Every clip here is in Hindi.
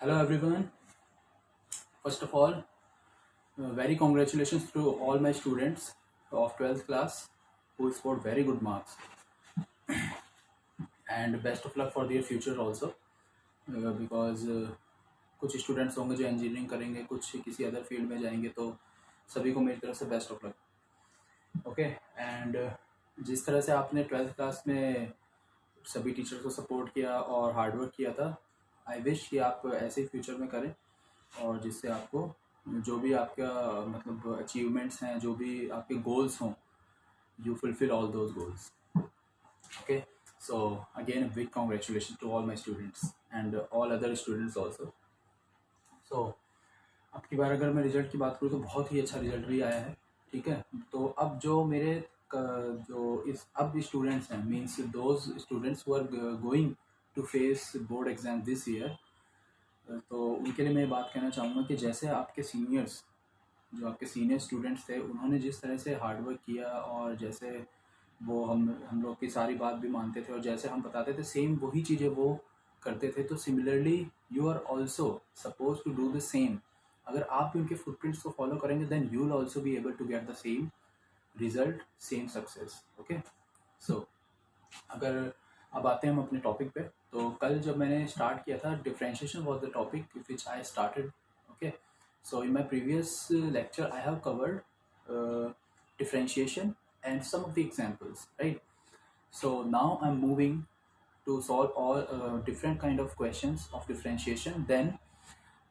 Hello everyone. First of all, very congratulations to all my students of 12th class who scored very good marks, and best of luck for their future also because कुछ स्टूडेंट्स होंगे जो इंजीनियरिंग करेंगे, कुछ किसी अदर फील्ड में जाएंगे, तो सभी को मेरी तरफ से best of luck. Okay. And जिस तरह से आपने 12th क्लास में सभी टीचर्स को सपोर्ट किया और हार्डवर्क किया था, आई विश कि आप ऐसे ही फ्यूचर में करें और जिससे आपको जो भी आपका मतलब अचीवमेंट्स हैं, जो भी आपके गोल्स हों, you fulfill all those goals. Okay, so again a big congratulations to all my students and all other students also. So अब की बार अगर मैं रिजल्ट की बात करूँ तो बहुत ही अच्छा रिजल्ट भी आया है। ठीक है, तो अब जो मेरे जो इस अब स्टूडेंट्स हैं, means those students who are going to face board exam this year, तो उनके लिए मैं बात कहना चाहूँगा कि जैसे आपके सीनियर्स, जो आपके सीनियर स्टूडेंट्स थे, उन्होंने जिस तरह से हार्डवर्क किया और जैसे वो हम लोग की सारी बात भी मानते थे और जैसे हम बताते थे सेम वही चीज़ें वो करते थे, तो similarly you are also suppose to do the same. अगर आप भी उनके फुटप्रिंट्स को फॉलो करेंगे then you will also be able to get the same result, same success. Okay, so अगर अब आते हैं हम अपने टॉपिक पे, तो कल जब मैंने स्टार्ट किया था, differentiation was the topic which I started. Okay, so in my previous lecture I have covered differentiation and some of the examples, right? So now I'm moving to solve all different kind of questions of differentiation. Then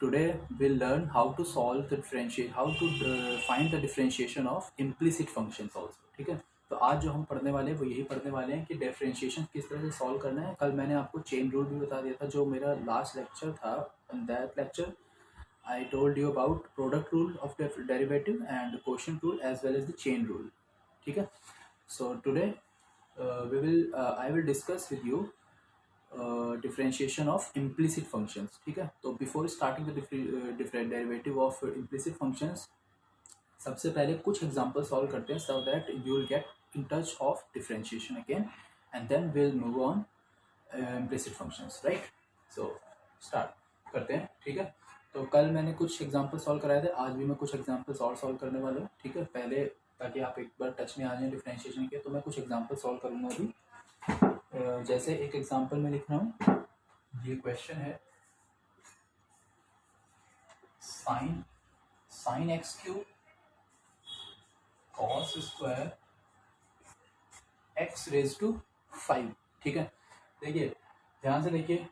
today we'll learn how to solve the differentiate, how to find the differentiation of implicit functions also. ठीक है, तो आज जो हम पढ़ने वाले हैं वो यही पढ़ने वाले हैं कि डिफरेंशिएशन किस तरह से सॉल्व करना है। कल मैंने आपको चेन रूल भी बता दिया था, जो मेरा लास्ट लेक्चर था। In that lecture I told you about product rule of derivative and quotient rule as well as the chain rule. ठीक है, so today I will discuss with you differentiation of implicit functions. ठीक है, तो before starting the different derivative of implicit functions, सबसे पहले कुछ एग्जाम्पल सॉल्व करते हैं so that you will get in touch of differentiation again and then we'll move on implicit functions, right? So start करते हैं। ठीक है, तो कल मैंने कुछ एग्जाम्पल सॉल्व कराए थे, आज भी मैं कुछ एग्जाम्पल्स और सॉल्व करने वाला हूँ। ठीक है, पहले ताकि आप एक बार टच में आ जाएं डिफरेंशिएशन के, तो मैं कुछ एग्जाम्पल सॉल्व करूँगा अभी। जैसे एक एग्जाम्पल मैं लिख रहा हूँ, ये क्वेश्चन है sine X cube cos square X raise to 5। ठीक है, देखिए ध्यान से देखिए,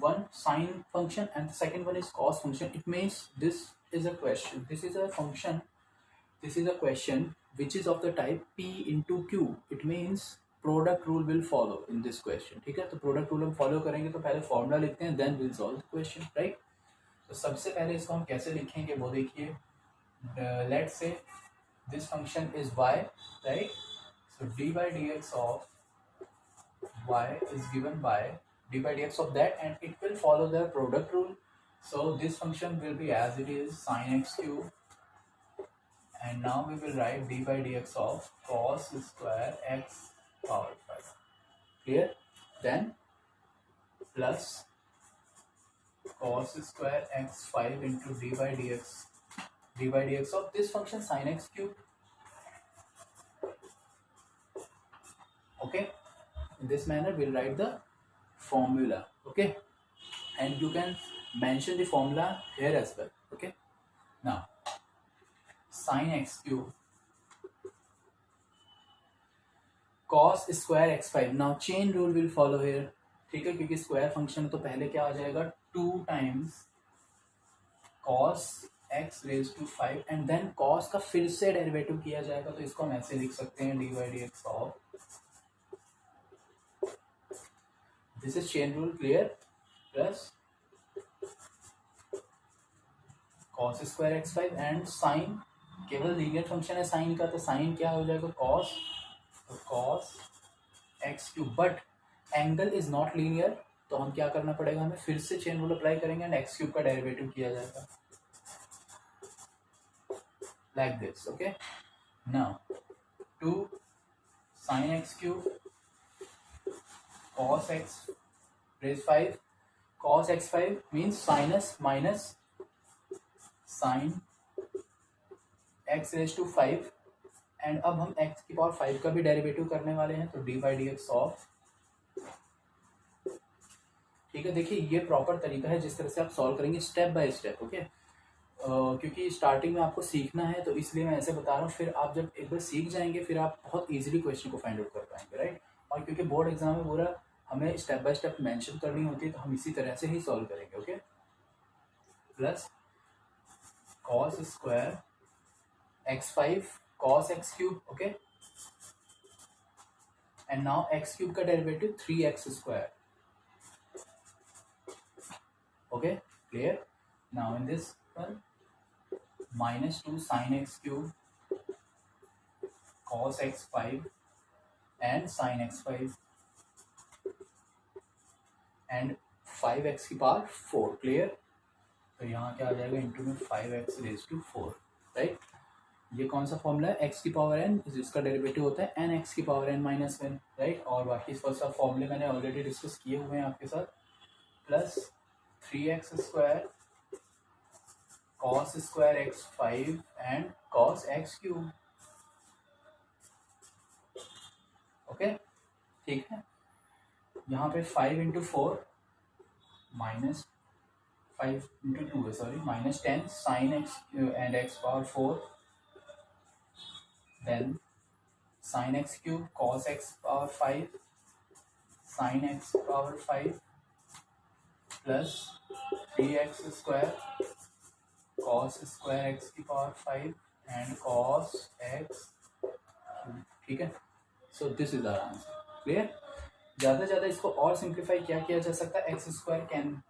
one sine function and the second one is cos function. It means this is a question, this is a function, this is a question which is of the type p into q. It means product rule will follow in this question. ठीक है, तो product rule हम follow करेंगे तो पहले formula लिखते हैं, then we'll solve the question, right? तो सबसे पहले इसको हम कैसे लिखेंगे वो देखिए। Let's say this function is y, right? So d by dx of y is given by d by dx of that, and it will follow the product rule. So this function will be as it is, sin x cube, and now we will write d by dx of cos square x power 5. Clear? Then plus cos square x 5 into d by dx of this function sin x cube. Okay, in this manner we'll write the formula. Okay, and you can mention the formula here as well. Okay, now sin x cube cos square x 5. now chain rule will follow here. ठीक है, क्योंकि स्क्वायर फंक्शन है तो पहले क्या आ जाएगा, 2 times cos x raise to 5 and then cos का फिर से डेरिवेटिव किया जाएगा, तो इसको हम ऐसे लिख सकते हैं dy dx of, this is chain rule, clear, plus cos square x 5 and sine, केवल लीनियर फंक्शन है साइन का, तो साइन क्या हो जाएगा, cos, तो cos x cube, but angle is not linear, तो हम क्या करना पड़ेगा, हमें फिर से चेन रूल अप्लाई करेंगे एंड x क्यूब का डेरिवेटिव किया जाएगा like this. Okay, now 2 sin x cube cos x raise 5 cos x5 means sinus minus sine x raise to 5, and अब हम x की पावर 5 का भी डेरिवेटिव करने वाले हैं, तो D by D x of, ठीक है। देखिए ये प्रॉपर तरीका है जिस तरह से आप सॉल्व करेंगे स्टेप बाय स्टेप, ओके। क्योंकि स्टार्टिंग में आपको सीखना है तो इसलिए मैं ऐसे बता रहा हूँ, फिर आप जब एक बार सीख जाएंगे फिर आप बहुत इजीली क्वेश्चन को फाइंड आउट कर पाएंगे, राइट। और क्योंकि बोर्ड एग्जाम में पूरा हमें स्टेप बाय स्टेप मेंशन करनी होती है, तो हम इसी तरह से ही सॉल्व करेंगे, okay. Plus cos square x5 cos x cube, okay, and now x cube का derivative 3x square, okay, clear. Now in this one -2 sin x cube cos x5 and sin x5 and 5x की पावर 4, क्लियर। तो यहाँ क्या आ जाएगा, इंटू में 5x रेज टू 4, राइट। ये कौन सा फॉर्मूला है, x की पावर n जिसका डेरिवेटिव होता है n x की पावर n माइनस 1, राइट। और बाकी सब फॉर्मूले मैंने ऑलरेडी डिस्कस किए हुए हैं आपके साथ। Plus 3x square cos square x5 and cos x cube, okay, ठीक है। यहाँ पे 5 इंटू 4 माइनस 5 इंटू 2 है, sorry, -10 sine x and x power 4, then sin x cube cos x power 5 sin x power 5 plus 3x square cos square x की पावर 5 एंड cos x, ठीक है। So this is our answer, clear. ज़्यादा से ज़्यादा इसको और सिंप्लीफाई क्या किया जा सकता है, X square can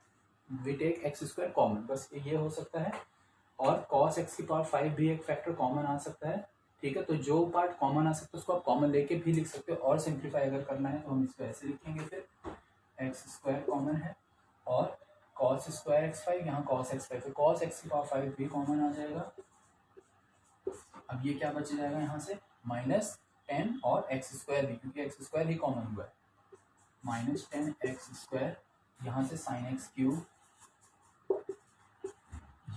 we take X square common, बस ये हो सकता है। और cos x की पावर 5 भी एक फैक्टर कॉमन आ सकता है, ठीक है। तो जो पार्ट कॉमन आ सकता है उसको आप कॉमन लेके भी लिख सकते हो, और सिंप्लीफाई अगर करना है तो हम इसको ऐसे लिखेंगे, फिर एक्स स्क्वायर कॉमन है और cos स्क्वायर x5, यहाँ cos x5, फिर cos x की पावर 5 भी कॉमन आ जाएगा। अब ये क्या बच जाएगा यहाँ से, -10 और एक्स स्क्वायर भी, क्योंकि एक्स स्क्वायर ही कॉमन हुआ है, -10 एक्स स्क्वायर, यहाँ से साइन एक्स क्यूब,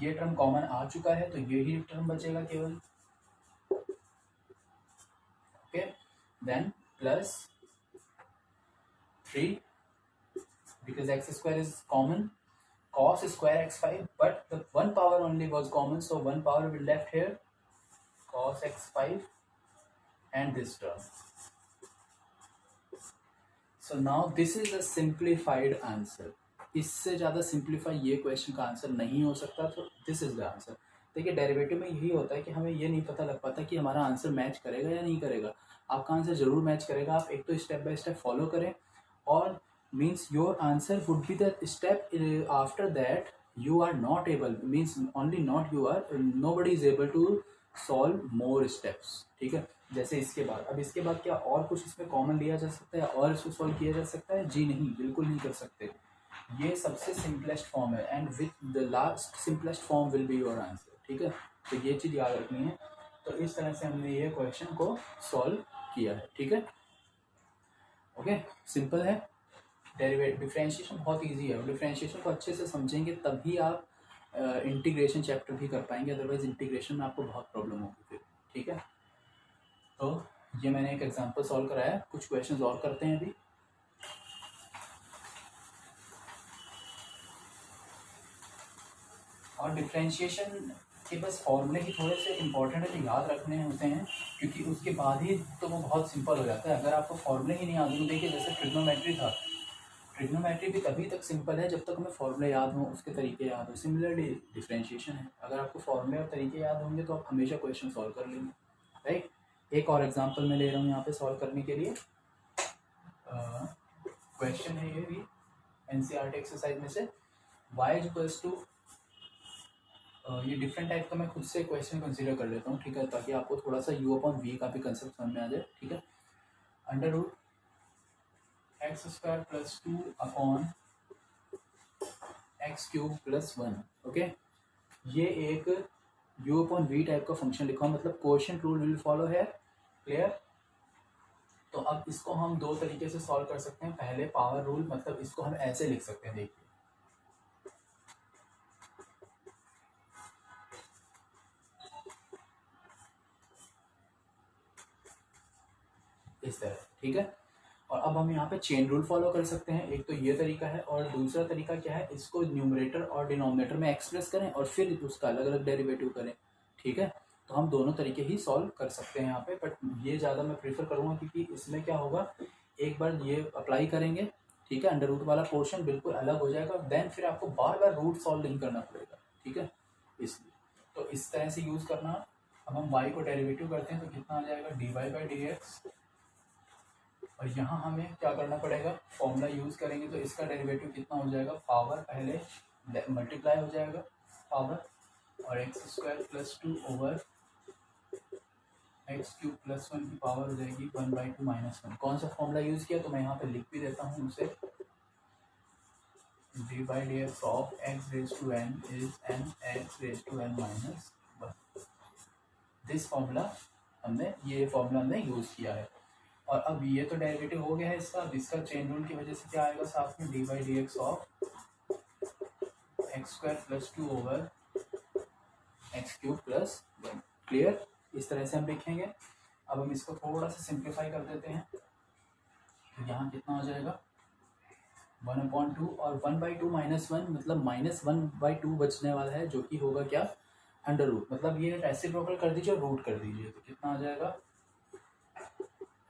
ये टर्म कॉमन आ चुका है तो ये ही टर्म बचेगा केवल, okay. Then plus 3 because x square is common, cos square x5, but the one power only was common, so one power will be left here, cos x5 and this term. So now this is a simplified answer. इससे ज़्यादा सिंप्लीफाई ये क्वेश्चन का आंसर नहीं हो सकता, तो दिस इज द आंसर। देखिए डेरिवेटिव में यही होता है कि हमें ये नहीं पता लग पाता कि हमारा आंसर मैच करेगा या नहीं करेगा। आपका आंसर जरूर मैच करेगा, आप एक तो स्टेप बाय स्टेप फॉलो करें, और means your answer would be the step after that you are not able, means only not you are, nobody is able to solve more steps, ठीक है। जैसे इसके बाद, अब इसके बाद क्या और कुछ इसमें कॉमन लिया जा सकता है और इसको सॉल्व किया जा सकता है, जी नहीं, बिल्कुल नहीं कर सकते। ये सबसे सिंपलेस्ट फॉर्म है, and with the last simplest form will be your answer, ठीक है। तो ये चीज़ याद रखनी है। तो इस तरह से हमने ये क्वेश्चन को सॉल्व किया है, ठीक है, ओके, सिंपल है। डेरिवेटिव डिफरेंशिएशन बहुत इजी है, डिफरेंशिएशन को अच्छे से समझेंगे तभी आप इंटीग्रेशन चैप्टर भी कर पाएंगे, अदरवाइज इंटीग्रेशन में आपको बहुत प्रॉब्लम होगी फिर, ठीक है। तो ये मैंने एक एग्जांपल सॉल्व कराया, कुछ क्वेश्चंस और करते हैं अभी। और डिफरेंशिएशन के बस फॉर्मूले ही थोड़े से इंपॉर्टेंट है, जो याद रखने होते हैं, क्योंकि उसके बाद ही तो वो बहुत सिंपल हो जाता है। अगर आपको फॉर्मूले ही नहीं याद हो, देखिए जैसे ट्रिग्नोमेट्री था, ट्रिग्नोमेट्री भी तभी तक सिंपल है जब तक हमें फॉर्मूले याद हो, उसके तरीके याद हो। सिमिलरली डिफरेंशिएशन है, अगर आपको फॉर्मूले और तरीके याद होंगे तो आप हमेशा क्वेश्चन सॉल्व कर लेंगे, राइट। एक और एग्जांपल मैं ले रहा हूँ यहाँ पे सॉल्व करने के लिए। क्वेश्चन है ये भी एनसीईआरटी एक्सरसाइज में से, y इक्वल्स टू, ये डिफरेंट टाइप का मैं खुद से क्वेश्चन कंसीडर कर लेता हूँ, ठीक है, ताकि आपको थोड़ा सा u/v का भी कंसेप्ट समझ में आ जाए, ठीक है। Under x square plus 2 upon x cube plus 1, okay. ये एक u/v टाइप का फंक्शन लिखा हूँ, मतलब कोएफिशिएंट रूल विल फॉलो है, क्लियर। तो अब इसको हम दो तरीके से सॉल्व कर सकते हैं। पहले पावर रूल, मतलब इसको हम ऐसे लिख सकते हैं, देखिए इस तरह, ठीक है। और अब हम यहाँ पे चेन रूल फॉलो कर सकते हैं। एक तो ये तरीका है, और दूसरा तरीका क्या है, इसको न्यूमरेटर और डिनोमिनेटर में एक्सप्रेस करें और फिर उसका अलग अलग डेरिवेटिव करें, ठीक है। तो हम दोनों तरीके ही सॉल्व कर सकते हैं यहाँ पे, बट ये ज़्यादा मैं प्रीफर करूँगा क्योंकि इसमें क्या होगा, एक बार ये अप्लाई करेंगे, ठीक है, अंडर रूट वाला पोर्शन बिल्कुल अलग हो जाएगा, देन फिर आपको बार बार रूट सॉल्व नहीं करना पड़ेगा, ठीक है, इसलिए तो इस तरह से यूज़ करना। अब हम y को डेरिवेटिव करते हैं तो कितना आ जाएगा, dy/dx, और यहाँ हमें क्या करना पड़ेगा, फॉर्मूला यूज़ करेंगे तो इसका डेरिवेटिव कितना हो जाएगा, पावर पहले मल्टीप्लाई हो जाएगा पावर, और x² + 2 ओवर x³ + 1 की पावर हो जाएगी 1/2 - 1। कौन सा फॉर्मूला यूज़ किया तो मैं यहाँ पे लिख भी देता हूँ उसे, dy/dx of x⁻n is nx⁻n - 1। This formula ये फॉर्मूला हमने यूज़ किया है। और अब ये तो डेरिवेटिव हो गया है इसका, अब इसका चेन रूल की वजह से क्या आएगा साथ में, dy/dx of x² + 2 over x³ + 1। Clear, इस तरह से हम लिखेंगे। अब हम इसको थोड़ा सा सिंप्लीफाई कर देते हैं, तो यहाँ कितना हो जाएगा 1/2, और 1/2 - 1 मतलब -1/2 बचने वाला है, जो कि होगा क्या, अंडर रूट, मतलब ये रेसिप्रोकल कर दीजिए और रूट कर दीजिए, तो कितना आ जाएगा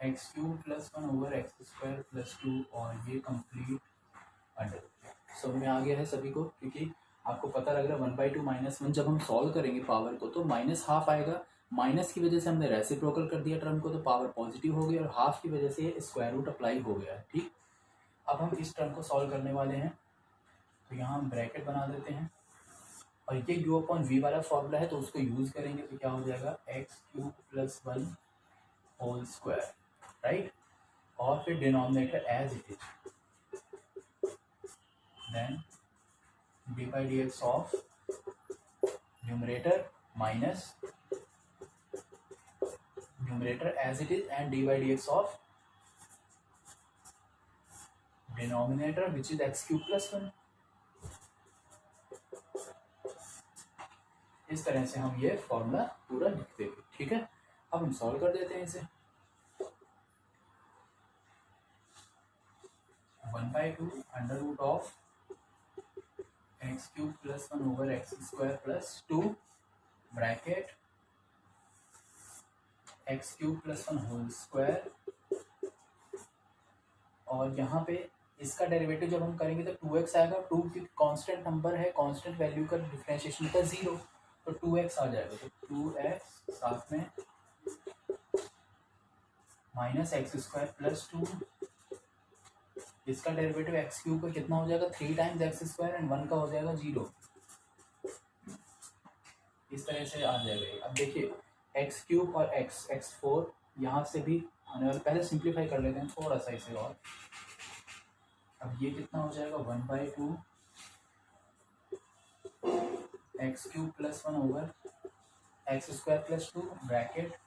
x³ + 1 ओवर x² + 2, और ये कंप्लीट अंडर रूट। सब में आ गया है सभी को, क्योंकि आपको पता लग रहा है 1/2 - 1 जब हम सॉल्व करेंगे पावर को तो -½ आएगा, माइनस की वजह से हमने रेसिप्रोकल कर दिया टर्म को तो पावर पॉजिटिव हो गई, और हाफ की वजह से स्क्वायर रूट अप्लाई हो गया है, ठीक। अब हम इस टर्म को सॉल्व करने वाले हैं, तो यहाँ हम ब्रैकेट बना देते हैं, और ये u/v वाला फॉर्मूला है तो उसको यूज़ करेंगे, तो क्या हो जाएगा x³ + 1 होल स्क्वायर, राइट, और फिर denominator as it is, then dy/dx of numerator minus numerator as it is and dy/dx of denominator which is x³ + 1। इस तरह से हम ये फॉर्मूला पूरा लिख देंगे, ठीक है। अब हम सॉल्व कर देते हैं इसे, 1/2 under root of x³ + 1 over x² + 2 bracket x³ + 1 whole square, और यहाँ पे इसका डेरिवेटिव जब हम करेंगे तो 2x आएगा, 2 की कांस्टेंट नंबर है, कांस्टेंट वैल्यू का डिफरेंशिएशन का 0, तो 2x आ जाएगा, तो 2x साथ में -x² + 2, इसका डेरिवेटिव x³ का कितना हो जाएगा 3 टाइम्स x² एंड 1 का हो जाएगा 0, इस तरह से आ जाएगा। अब देखिए x³ और x4 यहाँ से भी आने वाले, पहले सिंप्लीफाई कर लेते हैं थोड़ा सा इसे, और अब ये कितना हो जाएगा 1/2 x³ + 1 over x² + 2 bracket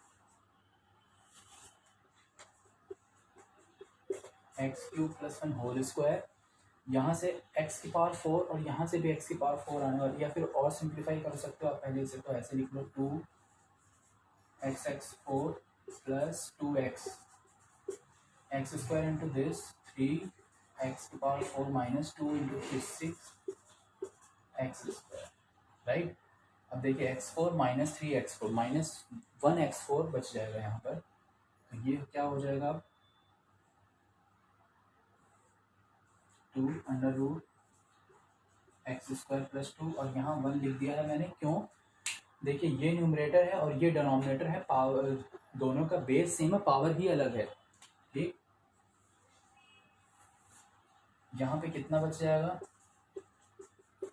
x³ + 1 whole square, यहाँ से x⁴ और यहाँ से भी x⁴ आने वाली, या फिर और सिंप्लीफाई कर सकते हो आप पहले से, तो ऐसे लिख लो 2x(x4) + 2x x² into this 3x⁴ - 2 into 6x², right. अब देखिए x4 - 3x4 -1x4 बच जाएगा यहाँ पर, तो ये क्या हो जाएगा अब 2 अंडर रूट x² + 2, और यहाँ 1 लिख दिया है मैंने, क्यों, देखिए ये न्यूमरेटर है और ये डिनोमिनेटर है, पावर दोनों का बेस सेम है, पावर ही अलग है, ठीक। यहाँ पे कितना बच जाएगा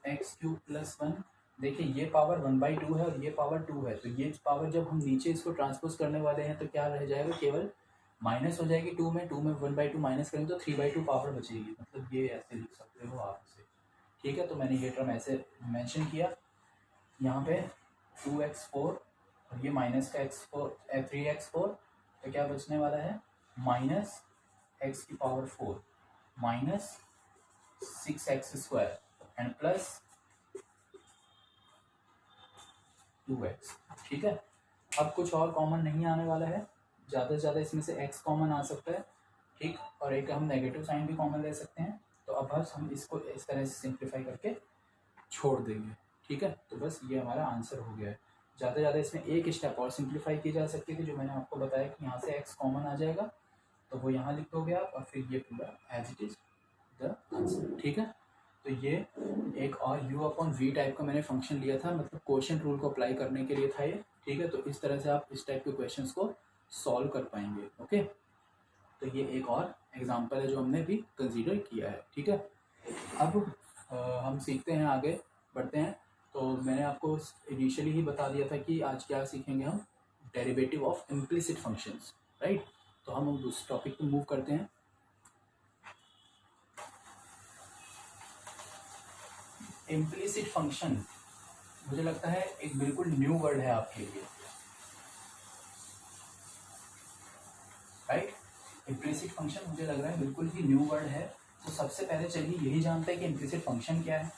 x³ + 1, देखिए ये पावर 1/2 है और ये पावर 2 है, तो ये पावर जब हम नीचे इसको ट्रांसपोज करने वाले हैं तो क्या रह जाएगा, केवल माइनस हो जाएगी 2 में 1/2 माइनस करेंगे तो 3/2 पावर बचेगी, मतलब ये ऐसे लिख सकते हो आप इसे, ठीक है। तो मैंने ये टर्म ऐसे मेंशन किया, यहाँ पे 2x4 और ये माइनस का x4 3x4, तो क्या बचने वाला है -x⁴ minus 6x² and plus 2x, ठीक है। अब कुछ और कॉमन नहीं आने वाला है, ज़्यादा से ज़्यादा इसमें से x कॉमन आ सकता है, ठीक, और एक हम नेगेटिव साइन भी कॉमन ले सकते हैं। तो अब बस हम इसको इस तरह से सिंप्लीफाई करके छोड़ देंगे, ठीक है। तो बस ये हमारा आंसर हो गया है। ज़्यादा से ज़्यादा इसमें एक स्टेप और सिंप्लीफाई की जा सकती थी, जो मैंने आपको बताया कि यहाँ से x कॉमन आ जाएगा, तो वो यहाँ लिख दोगे आप, और फिर ये पूरा as it is the answer, ठीक है। तो ये एक और u/v टाइप का मैंने फंक्शन लिया था, मतलब क्वोशिएंट रूल को अप्लाई करने के लिए था ये, ठीक है। तो इस तरह से आप इस टाइप के क्वेश्चंस को सॉल्व कर पाएंगे, ओके। तो ये एक और एग्जांपल है जो हमने भी कंसीडर किया है, ठीक है। अब हम सीखते हैं, आगे बढ़ते हैं। तो मैंने आपको इनिशियली ही बता दिया था कि आज क्या सीखेंगे हम, derivative of implicit functions, right. तो हम उस टॉपिक पे मूव करते हैं। इम्प्लिसिट फंक्शन मुझे लगता है एक बिल्कुल न्यू वर्ड है आपके लिए, राइट। इम्प्लिसिट फंक्शन मुझे लग रहा है बिल्कुल ही न्यू वर्ड है। तो सबसे पहले चलिए यही जानते हैं कि इम्प्लिसिट फंक्शन क्या है।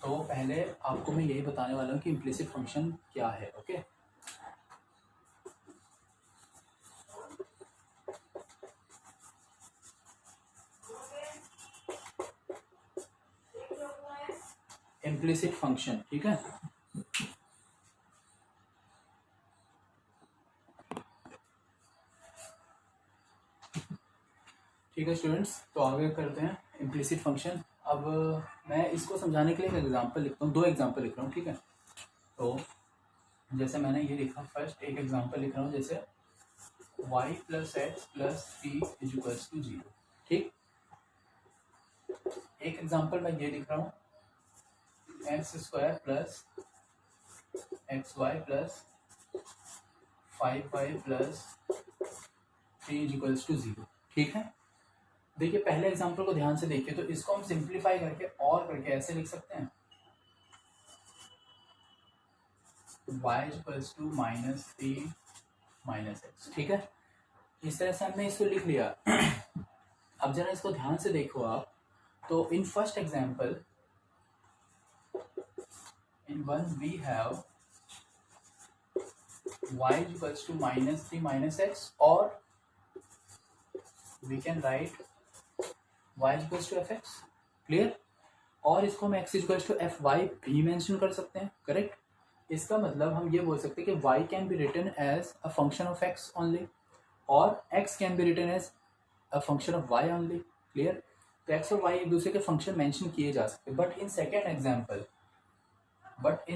तो पहले आपको मैं यही बताने वाला हूँ कि इम्प्लिसिट फंक्शन क्या है, ओके। इम्प्लिसिट फंक्शन, ठीक है। ठीक है स्टूडेंट्स, तो आगे करते हैं इम्प्लिसिट फंक्शन। अब मैं इसको समझाने के लिए एक एग्जांपल लिखता हूँ, दो एग्जांपल लिख रहा हूँ, ठीक है। तो जैसे मैंने ये लिखा, फर्स्ट एक एग्जांपल लिख रहा हूँ, जैसे y + x + 3 = 0, ठीक। एक एग्जांपल मैं ये लिख रहा हूँ, x² + xy + 5y + 3 = 0, ठीक है। देखिए पहले एग्जांपल को ध्यान से देखिए, तो इसको हम सिंप्लीफाई करके और करके ऐसे लिख सकते हैं, y = -3 - x, ठीक है। इस तरह से हमने इसको लिख लिया। अब जरा इसको ध्यान से देखो आप, तो in first example, in one we have y = -3 - x, or we can write y = fx, clear. और इसको हम x = fy भी मेंशन कर सकते हैं, करेक्ट। इसका मतलब हम ये बोल सकते हैं कि y can be written as a function of x only, और x can be written as a function of y only, clear. तो x और y एक दूसरे के फंक्शन मेंशन किए जा सकते हैं। बट इन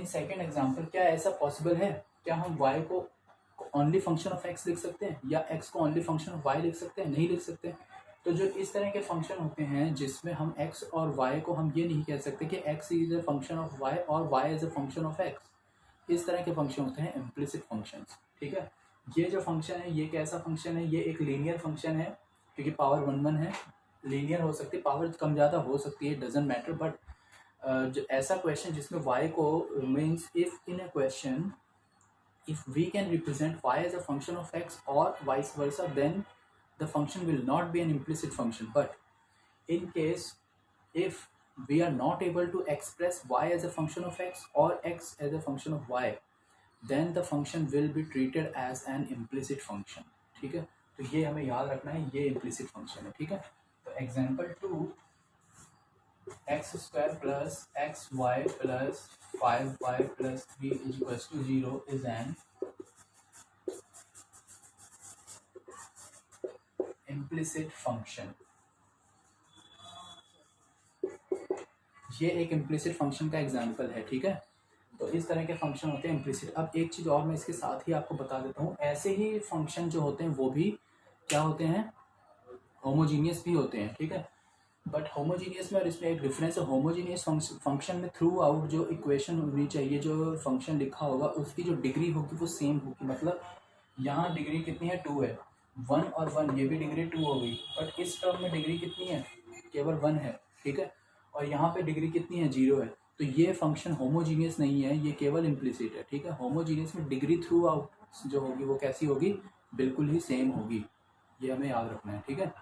सेकेंड एग्जाम्पल क्या ऐसा पॉसिबल है? क्या हम y को ओनली फंक्शन ऑफ x लिख सकते हैं, या x को ओनली फंक्शन ऑफ y लिख सकते हैं? नहीं लिख सकते। तो जो इस तरह के फंक्शन होते हैं जिसमें हम x और y को हम ये नहीं कह सकते कि x is a function of y और y is a function of x, इस तरह के फंक्शन होते हैं इम्प्लिसिट फंक्शंस, ठीक है। ये जो फंक्शन है ये कैसा फंक्शन है? ये एक लीनियर फंक्शन है, क्योंकि पावर 1 है, लीनियर हो सकती है, पावर कम ज़्यादा हो सकती है, डजेंट मैटर। बट जो ऐसा क्वेश्चन जिसमें y को means if in a question if we can represent y as a function of x or vice versa, then the function will not be an implicit function. But in case if we are not able to express y as a function of x or x as a function of y, then the function will be treated as an implicit function, ठीक है। तो ये हमें याद रखना है, ये implicit function है, ठीक है। तो example 2, x² + xy + 5y + 3 = 0 is an implicit function। ये एक implicit function का एग्जाम्पल है, ठीक है। तो इस तरह के फंक्शन होते हैं implicit। अब एक चीज़ और मैं इसके साथ ही आपको बता देता हूँ, ऐसे ही फंक्शन जो होते हैं वो भी क्या होते हैं, होमोजीनियस भी होते हैं, ठीक है। बट होमोजीनियस में और इसमें एक डिफरेंस है। होमोजीनियस फंक्शन में थ्रू आउट जो इक्वेशन होनी चाहिए, जो फंक्शन लिखा होगा उसकी जो डिग्री होगी वो सेम होगी। मतलब यहाँ डिग्री कितनी है, 2 है, 1 और 1, ये भी डिग्री 2 हो गई। बट इस टर्म में डिग्री कितनी है, केवल 1 है, ठीक है। और यहाँ पे डिग्री कितनी है, 0 है। तो ये फंक्शन होमोजीनियस नहीं है, ये केवल इम्प्लिसिट है, ठीक है। होमोजीनियस में डिग्री थ्रू आउट जो होगी वो कैसी होगी, बिल्कुल ही सेम होगी, ये हमें याद रखना है, ठीक है।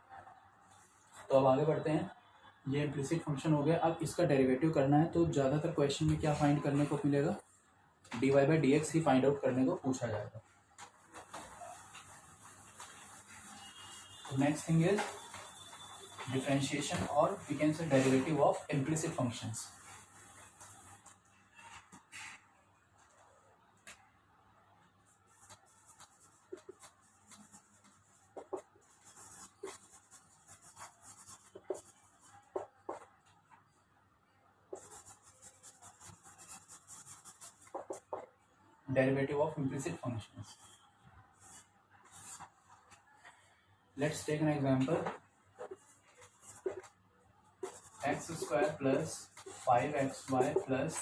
तो अब आगे बढ़ते हैं। ये इम्प्लिसिट फंक्शन हो गया। अब इसका डेरिवेटिव करना है तो ज़्यादातर क्वेश्चन में क्या फाइंड करने को मिलेगा, dy बाई डी एक्स ही फाइंड आउट करने को पूछा जाएगा। नेक्स्ट थिंग इज डिफरेंशिएशन और we can say derivative of implicit functions. Derivative of implicit functions. Let's take an example. X square plus 5xy plus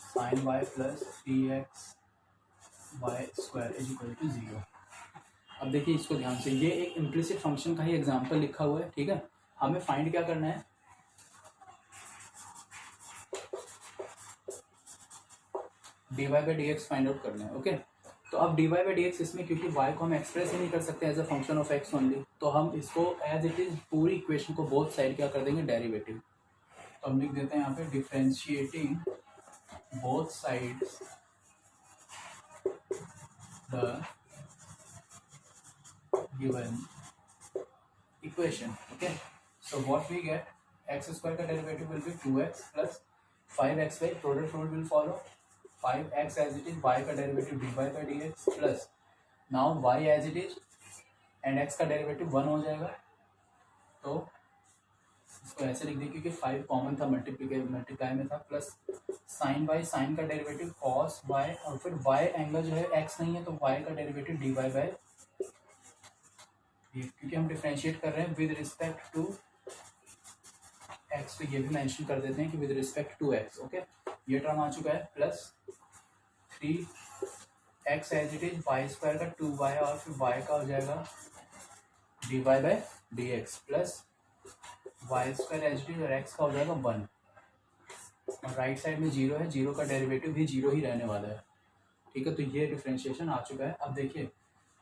sin y plus 3xy square is equal to 0. अब देखिए इसको ध्यान से, ये एक इम्प्लिसिट फंक्शन का ही एग्जांपल लिखा हुआ है, ठीक है। हमें फाइंड क्या करना है, dy by D x find out करना है, ओके। तो अब dy बाई डी एक्स इसमें, क्योंकि y को हम एक्सप्रेस ही नहीं कर सकते as a function of x only, तो हम इसको एज इट इज पूरी इक्वेशन को बोथ साइड क्या कर देंगे, डेरिवेटिव। तो हम लिख देते हैं यहाँ पे differentiating both sides the given equation, okay. So what we get, x square का derivative will be 2x plus 5xy, product rule will follow, 5x as it is, y का derivative dy by D x plus now y as it is and x का डेरिवेटिव 1 हो जाएगा। तो इसको ऐसे लिख दिया क्योंकि 5 कॉमन था, मल्टीप्लाई में था, प्लस साइन y, साइन का डेरिवेटिव cos y, और फिर y एंगल जो है x नहीं है तो y का डेरिवेटिव dy बाई, क्योंकि हम डिफरेंशिएट कर रहे हैं विद रिस्पेक्ट टू x, तो ये भी मेंशन कर देते हैं कि with respect to x, okay. ये टर्म आ चुका है, plus 3x as it is, Y square का 2y और फिर y का हो जाएगा dy by D x plus Y square as it is और x का हो जाएगा 1, और राइट साइड में 0 है, 0 का डेरिवेटिव भी 0 ही रहने वाला है, ठीक है। तो ये डिफरेंशिएशन आ चुका है। अब देखिए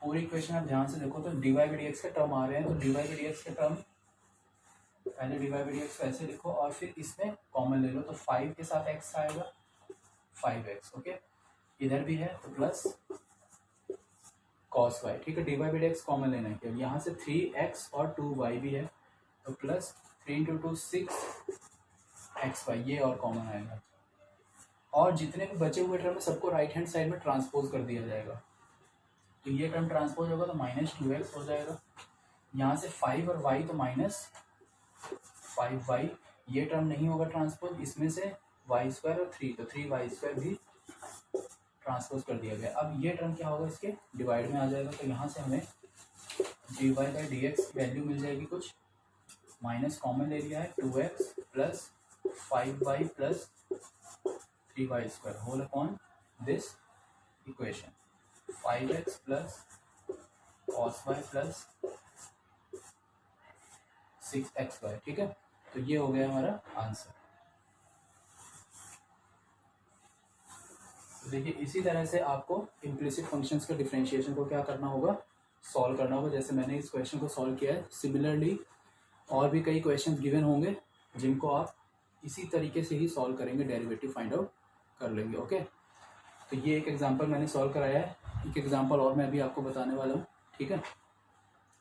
पूरी इक्वेशन आप ध्यान से देखो तो dy बाई डी एक्स के टर्म आ रहे हैं, तो dy बाई डी एक्स के टर्म पहले dy बाई डी एक्स को ऐसे लिखो और फिर इसमें कॉमन ले लो, तो 5 के साथ x आएगा 5x, ओके। इधर भी है तो प्लस cos y, ठीक है। dy by D x common लेना है, क्या यहाँ से 3x और 2y भी है, तो प्लस 3 इंटू 2 6xy, ये और कॉमन आएगा, और जितने भी बचे हुए टर्म सबको राइट हैंड साइड में ट्रांसपोज कर दिया जाएगा, तो ये टर्म ट्रांसपोज होगा तो -2x हो जाएगा, यहाँ से 5 और y तो -5y, ये टर्म नहीं होगा ट्रांसपोज, इसमें से y स्क्वायर और 3, तो 3y स्क्वायर भी ट्रांसपोज कर दिया गया। अब ये टर्म क्या होगा, इसके डिवाइड में आ जाएगा, तो यहाँ से हमें dy by D x value मिल जाएगी, कुछ माइनस कॉमन ले लिया है, 2x plus 5y plus 3y square whole upon this equation, 5x plus cos y plus 6xy, ठीक है। तो ये हो गया हमारा आंसर। तो देखिए इसी तरह से आपको इम्प्लिसिट फंक्शंस के डिफरेंशिएशन को क्या करना होगा, सॉल्व करना होगा, जैसे मैंने इस क्वेश्चन को सॉल्व किया है। सिमिलरली और भी कई क्वेश्चन गिवन होंगे जिनको आप इसी तरीके से ही सॉल्व करेंगे, डेरिवेटिव फाइंड आउट कर लेंगे, ओके। तो ये एक एग्जांपल मैंने सॉल्व कराया है, एक एग्जांपल और मैं अभी आपको बताने वाला हूँ, ठीक है।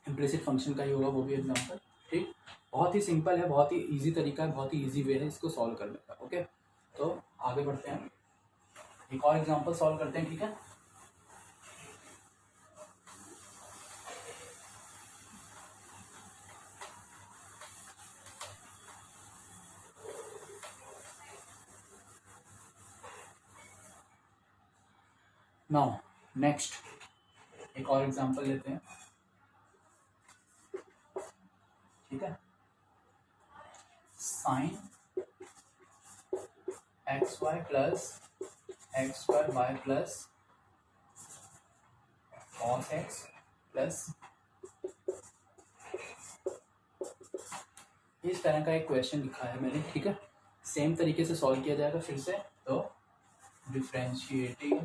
इम्प्लिसिट फंक्शन का ही होगा वो भी एग्जांपल, ठीक। बहुत ही सिंपल है, बहुत ही ईजी तरीका है, बहुत ही ईजी वे है इसको सॉल्व करने का, ओके। तो आगे बढ़ते हैं, एक और एग्जांपल सॉल्व करते हैं, ठीक है। नाउ नेक्स्ट एक और एग्जांपल लेते हैं, ठीक है। Sine X Y plus x square Y plus cos X plus, इस तरह का एक क्वेश्चन लिखा है मैंने, ठीक है। सेम तरीके से सॉल्व किया जाएगा फिर से, तो differentiating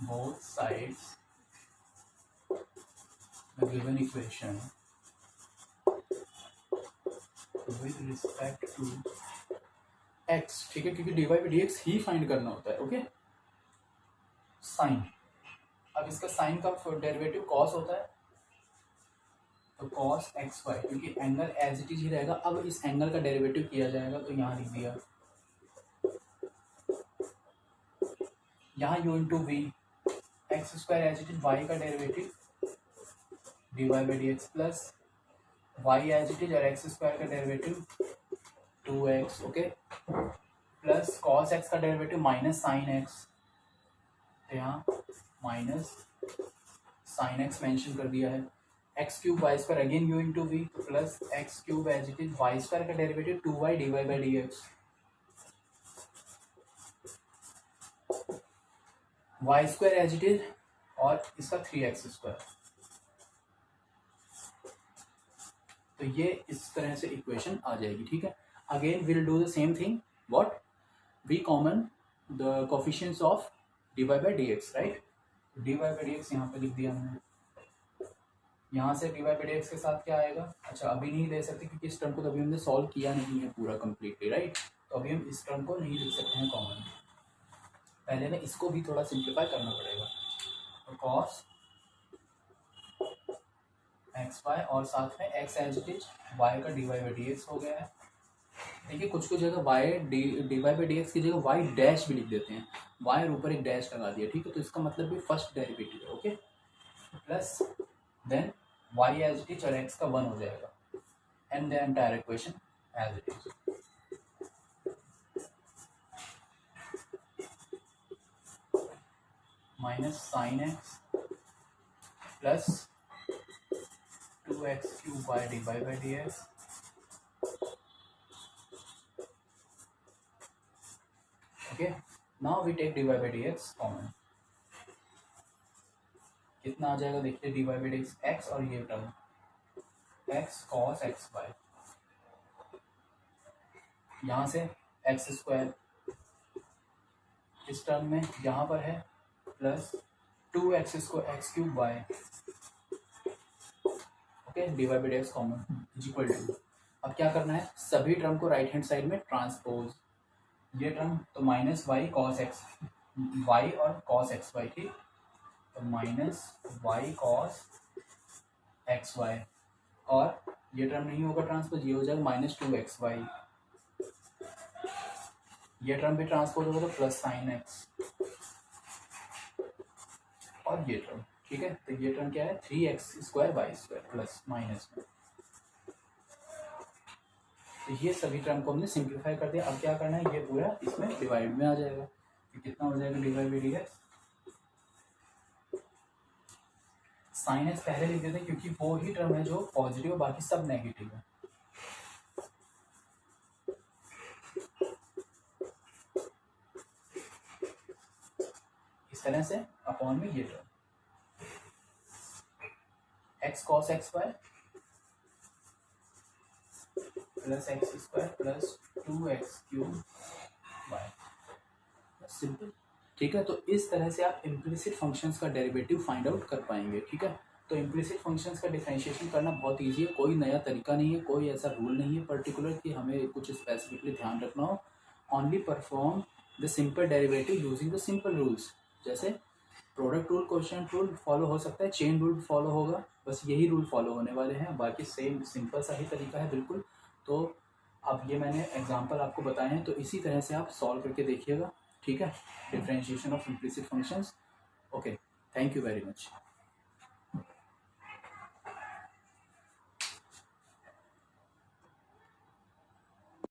both sides the given equation with respect to X, ठीक है, क्योंकि dy बाई डी एक्स ही फाइंड करना होता है। ओके, साइन, अब इसका साइन का डेरिवेटिव कॉस होता है, तो कॉस एक्स वाई, क्योंकि एंगल एज इट इज ही रहेगा। अब इस एंगल का डेरिवेटिव किया जाएगा, तो यहाँ लिख दिया, यहाँ u into v, x square as it is, y का derivative dy by D x plus y as it is और एक्स स्क्वायर का derivative 2x, okay, plus cos x का डेरिवेटिव माइनस साइन एक्स, तो यहाँ माइनस साइन एक्स मेंशन कर दिया है। X cube y square again u into v plus x cube as it is, Y square का derivative 2y dy by D x, Y square as it is और इसका 3x स्क्वायर। तो ये इस तरह से इक्वेशन आ जाएगी, ठीक है। Again will do the same thing, what, we common the coefficients of dy by D x, right. dy by D x यहाँ पे लिख दिया हमने, यहाँ से dy बाई डी एक्स के साथ क्या आएगा, अच्छा अभी नहीं दे सकते क्योंकि इस टर्म को तो अभी हमने सॉल्व किया नहीं है पूरा कम्प्लीटली, राइट, तो अभी हम इस टर्म को नहीं लिख सकते हैं कॉमन, पहले में इसको भी थोड़ा सिंप्लीफाई करना पड़ेगा। तो कॉस एक्स वाई और साथ में x as it is, y का dy बाई डी एक्स हो गया है। देखिए कुछ जगह y dy by D x की जगह वाई डैश भी लिख देते हैं, वाई और ऊपर एक डैश लगा दिया, ठीक है, तो इसका मतलब भी फर्स्ट डेरिवेटिव है, okay, plus then y as it is और एक्स का 1 हो जाएगा, and the entire equation as it is. Minus sine x plus 2x cube by dy by D x, okay, now we take dy by D x common, कितना आ जाएगा देखिए, dy by D x x और ये term x cos x y, यहाँ से एक्स स्क्वायर इस टर्म में यहाँ पर है plus 2x square x cube y, okay, dy by D x common is equal to, अब क्या करना है, सभी टर्म को राइट हैंड साइड में ट्रांसपोज, ये टर्म तो minus y cos x y और कॉस एक्स वाई, ठीक, तो minus y cos x y, और ये टर्म नहीं होगा ट्रांसपोज, ये हो जाएगा माइनस 2x वाई, ये टर्म भी ट्रांसपोज होगा तो प्लस साइन एक्स, और ये टर्म, ठीक है, तो ये टर्म क्या है 3x square y square plus minus में, तो ये सभी टर्म को हमने सिंप्लीफाई कर दिया। अब क्या करना है, ये पूरा इसमें डिवाइड में आ जाएगा, तो कितना हो जाएगा dy by D x, sine x पहले लिख देते हैं क्योंकि वो ही टर्म है जो पॉजिटिव, बाकी सब नेगेटिव है। इस तरह से अपॉन में ये term x cos x Y plus x square plus 2x cube y, simple, ठीक है। तो इस तरह से आप इम्प्लिसिट फंक्शंस का डेरिवेटिव फाइंड आउट कर पाएंगे, ठीक है। तो इम्प्लिसिट फंक्शंस का डिफरेंशिएशन करना बहुत ईजी है, कोई नया तरीका नहीं है, कोई ऐसा रूल नहीं है पर्टिकुलर कि हमें कुछ स्पेसिफिकली ध्यान रखना हो, only perform the simple derivative using the simple rules, जैसे product rule, coefficient rule follow हो सकता है, चेन रूल फॉलो होगा, बस यही रूल फॉलो होने वाले हैं, बाकी सेम सिंपल सा ही तरीका है बिल्कुल। तो अब ये मैंने एग्जांपल आपको बताए हैं, तो इसी तरह से आप सॉल्व करके देखिएगा, ठीक है, differentiation of implicit functions. Okay, thank you very much.